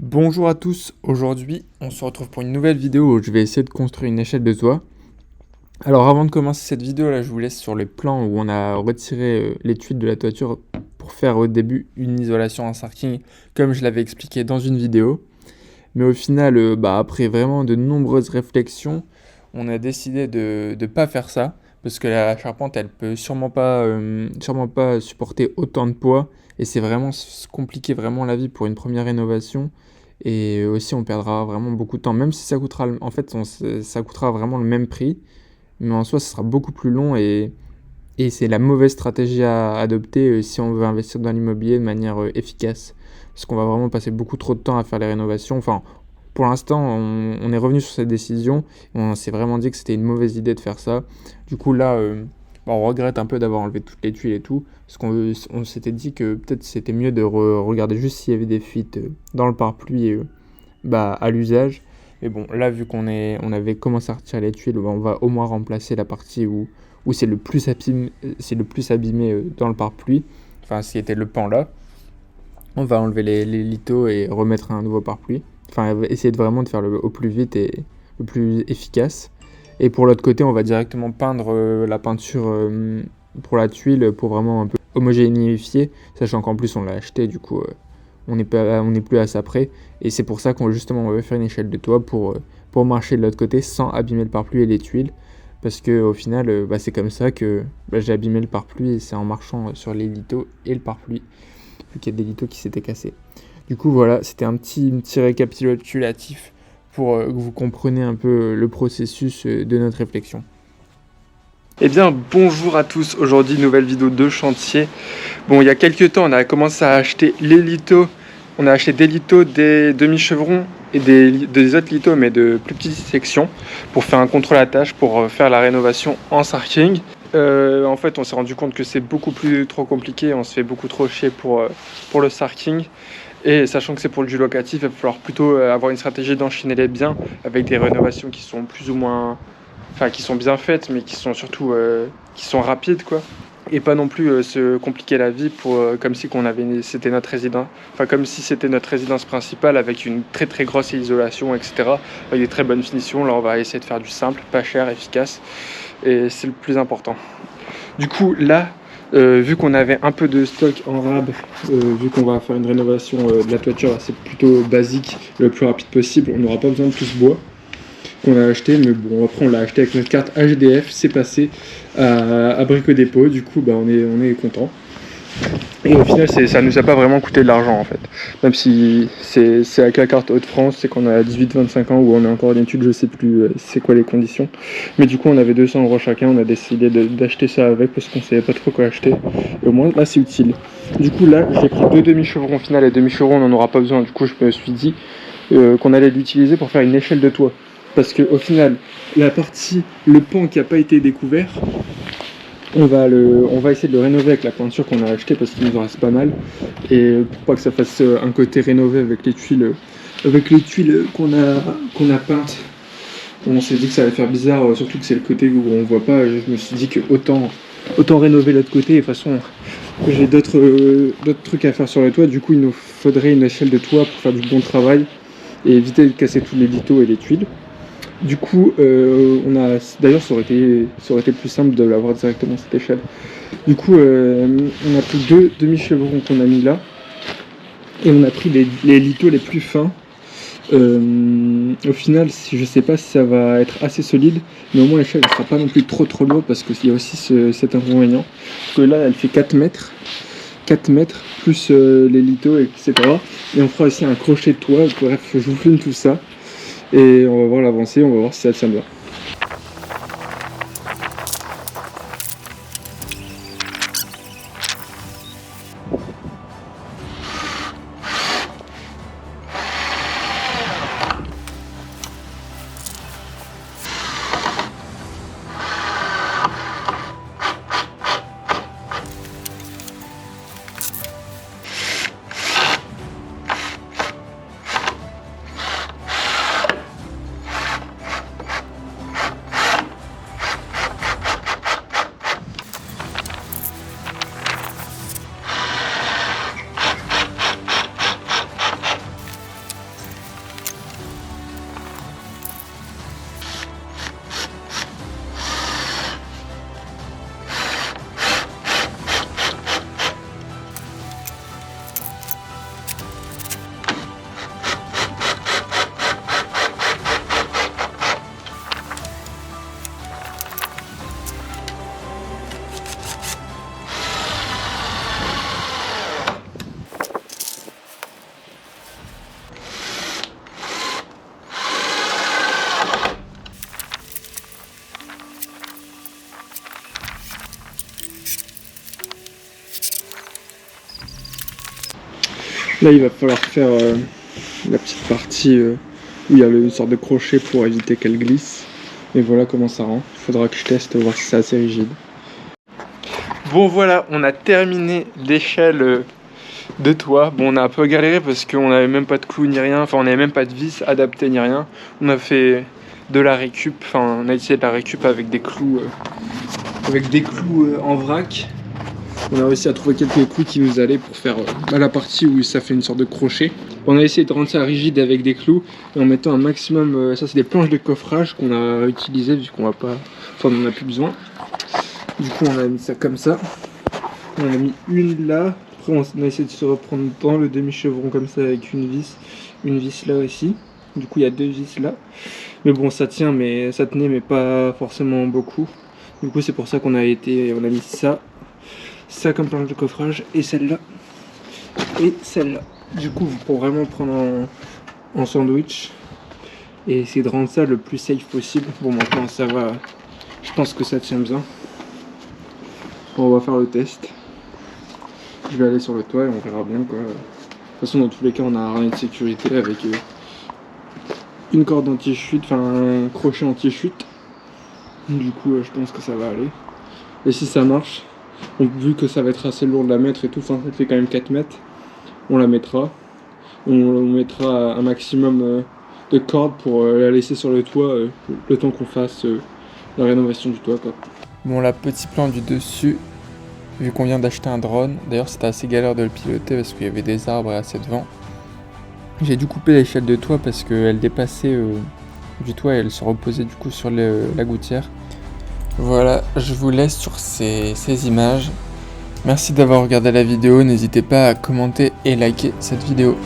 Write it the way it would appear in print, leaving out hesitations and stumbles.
Bonjour à tous, aujourd'hui on se retrouve pour une nouvelle vidéo où je vais essayer de construire une échelle de toit. Alors avant de commencer cette vidéo là, je vous laisse sur les plans où on a retiré les tuiles de la toiture pour faire au début une isolation en sarking comme je l'avais expliqué dans une vidéo. Mais au final, après vraiment de nombreuses réflexions, on a décidé de ne pas faire ça parce que la charpente elle peut sûrement pas supporter autant de poids et c'est vraiment compliqué vraiment la vie pour une première rénovation. Et aussi, on perdra vraiment beaucoup de temps, même si ça coûtera, en fait, ça coûtera vraiment le même prix, mais en soi, ça sera beaucoup plus long et c'est la mauvaise stratégie à adopter si on veut investir dans l'immobilier de manière efficace, parce qu'on va vraiment passer beaucoup trop de temps à faire les rénovations. Enfin, pour l'instant, on est revenu sur cette décision, et on s'est vraiment dit que c'était une mauvaise idée de faire ça. Du coup, là, on regrette un peu d'avoir enlevé toutes les tuiles et tout, parce qu'on s'était dit que peut-être c'était mieux de regarder juste s'il y avait des fuites dans le pare-pluie à l'usage. Mais bon, là, vu on avait commencé à retirer les tuiles, on va au moins remplacer la partie où c'est le plus abîmé dans le pare-pluie, enfin, ce qui était le pan là. On va enlever les lithos et remettre un nouveau pare-pluie. Enfin, essayer vraiment de faire au plus vite et le plus efficace. Et pour l'autre côté, on va directement peindre la peinture pour la tuile pour vraiment un peu homogénéifier, sachant qu'en plus on l'a acheté, du coup on n'est plus à ça près. Et c'est pour ça qu'on veut faire une échelle de toit pour marcher de l'autre côté sans abîmer le pare-pluie et les tuiles. Parce que au final, c'est comme ça que j'ai abîmé le pare-pluie et c'est en marchant sur les lithos et le pare-pluie, vu qu'il y a des lithos qui s'étaient cassés. Du coup voilà, c'était un petit récapitulatif pour que vous compreniez un peu le processus de notre réflexion. Eh bien, bonjour à tous. Aujourd'hui, nouvelle vidéo de chantier. Bon, il y a quelques temps, on a commencé à acheter les lithos. On a acheté des lithos, des demi-chevrons et des autres lithos, mais de plus petites sections, pour faire un contrôle à tâche, pour faire la rénovation en sarking. En fait, on s'est rendu compte que c'est beaucoup trop compliqué. On se fait beaucoup trop chier pour le sarking. Et sachant que c'est pour du locatif, il va falloir plutôt avoir une stratégie d'enchaîner les biens avec des rénovations qui sont plus ou moins... Enfin, qui sont bien faites, mais qui sont surtout qui sont rapides, quoi. Et pas non plus se compliquer la vie comme si c'était notre résidence, enfin comme si c'était notre résidence principale avec une très très grosse isolation, etc. Avec des très bonnes finitions. Là, on va essayer de faire du simple, pas cher, efficace, et c'est le plus important. Du coup, là, vu qu'on avait un peu de stock en rab, vu qu'on va faire une rénovation de la toiture assez plutôt basique, le plus rapide possible, on n'aura pas besoin de tout ce bois qu'on a acheté, mais bon, après on l'a acheté avec notre carte HDF, c'est passé à Brico Dépôt, du coup on est content. Et au final ça nous a pas vraiment coûté de l'argent en fait, même si c'est avec la carte Hauts-de-France, c'est qu'on a 18-25 ans ou on est encore en études, je sais plus c'est quoi les conditions, mais du coup on avait 200 € chacun, on a décidé d'acheter ça avec parce qu'on savait pas trop quoi acheter, et au moins là c'est utile. Du coup là j'ai pris 2 demi-chevrons, au final les demi-chevrons on n'en aura pas besoin, du coup je me suis dit qu'on allait l'utiliser pour faire une échelle de toit. Parce qu'au final, le pan qui n'a pas été découvert, on va essayer de le rénover avec la peinture qu'on a achetée parce qu'il nous en reste pas mal. Et pour pas que ça fasse un côté rénové avec les tuiles qu'on a peintes, on s'est dit que ça allait faire bizarre, surtout que c'est le côté où on voit pas. Je me suis dit que autant rénover l'autre côté. Et de toute façon, j'ai d'autres trucs à faire sur le toit. Du coup, il nous faudrait une échelle de toit pour faire du bon travail et éviter de casser tous les lithos et les tuiles. Du coup, d'ailleurs, ça aurait été plus simple de l'avoir directement cette échelle. Du coup, on a pris 2 demi-chevrons qu'on a mis là, et on a pris les lithos les plus fins. Au final, je sais pas si ça va être assez solide, mais au moins l'échelle ne sera pas non plus trop lourde parce qu'il y a aussi cet inconvénient. Parce que là, elle fait 4 mètres plus les lithos, etc. Et on fera aussi un crochet de toit. Bref, je vous filme tout ça. Et on va voir l'avancée, on va voir si ça tient bien. Là, il va falloir faire la petite partie où il y a une sorte de crochet pour éviter qu'elle glisse. Et voilà comment ça rend. Il faudra que je teste, voir si c'est assez rigide. Bon voilà, on a terminé l'échelle de toit. Bon, on a un peu galéré parce qu'on n'avait même pas de clous ni rien. Enfin, on n'avait même pas de vis adaptées ni rien. On a fait de la récup. Enfin, on a essayé de la récup avec des clous en vrac. On a réussi à trouver quelques clous qui nous allaient pour faire la partie où ça fait une sorte de crochet. On a essayé de rendre ça rigide avec des clous et en mettant un maximum. Ça, c'est des planches de coffrage qu'on a réutilisées vu qu'on va pas. Enfin, on n'en a plus besoin. Du coup, on a mis ça comme ça. On a mis une là. Après, on a essayé de se reprendre dans le demi-chevron comme ça avec une vis là aussi. Du coup, il y a 2 vis là. Mais bon, ça tient, mais ça tenait, mais pas forcément beaucoup. Du coup, c'est pour ça qu'on a mis ça comme planche de coffrage et celle-là et celle-là. Du coup, pour vraiment prendre en sandwich et essayer de rendre ça le plus safe possible. Bon, maintenant ça va. Je pense que ça tient bien. On va faire le test. Je vais aller sur le toit et on verra bien quoi. De toute façon, dans tous les cas, on a un harnais de sécurité avec une corde anti-chute, enfin un crochet anti-chute. Du coup, je pense que ça va aller. Et si ça marche, donc, vu que ça va être assez lourd de la mettre et tout, enfin ça fait quand même 4 mètres, on la mettra. On mettra un maximum de cordes pour la laisser sur le toit le temps qu'on fasse la rénovation du toit quoi. Bon, la petit plan du dessus, vu qu'on vient d'acheter un drone, d'ailleurs c'était assez galère de le piloter parce qu'il y avait des arbres et assez de vent. J'ai dû couper l'échelle de toit parce qu'elle dépassait du toit et elle se reposait du coup sur la gouttière. Voilà, je vous laisse sur ces images. Merci d'avoir regardé la vidéo, n'hésitez pas à commenter et liker cette vidéo.